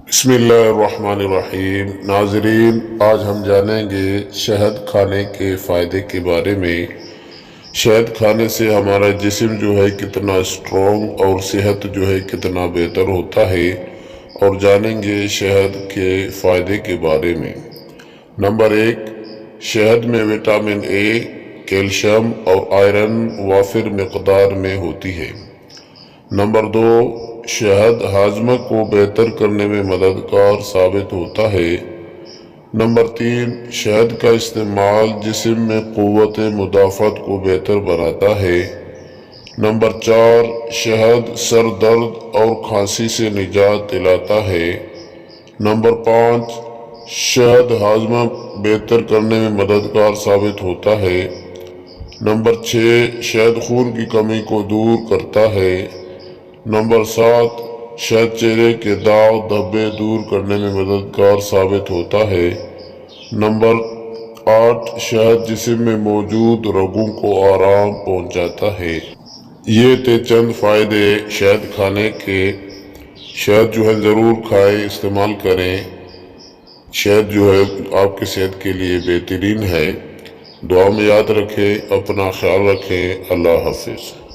بسم اللہ الرحمن الرحیم۔ ناظرین، آج ہم جانیں گے شہد کھانے کے فائدے کے بارے میں۔ شہد کھانے سے ہمارا جسم جو ہے کتنا اسٹرانگ اور صحت جو ہے کتنا بہتر ہوتا ہے، اور جانیں گے شہد کے فائدے کے بارے میں۔ نمبر 1، شہد میں وٹامن اے، کیلشیم اور آئرن وافر مقدار میں ہوتی ہے۔ نمبر 2، شہد ہاضمہ کو بہتر کرنے میں مددگار ثابت ہوتا ہے۔ نمبر 3، شہد کا استعمال جسم میں قوت مدافعت کو بہتر بناتا ہے۔ نمبر 4، شہد سر درد اور کھانسی سے نجات دلاتا ہے۔ نمبر 5، شہد ہاضمہ بہتر کرنے میں مددگار ثابت ہوتا ہے۔ نمبر 6، شہد خون کی کمی کو دور کرتا ہے۔ نمبر 7، شہد چہرے کے داغ دھبے دور کرنے میں مددگار ثابت ہوتا ہے۔ نمبر 8، شہد جسم میں موجود رگوں کو آرام پہنچاتا ہے۔ یہ تھے چند فائدے شہد کھانے کے۔ شہد جو ہے ضرور کھائیں، استعمال کریں۔ شہد جو ہے آپ کی صحت کے لیے بہترین ہے۔ دعا میں یاد رکھیں، اپنا خیال رکھیں۔ اللہ حافظ۔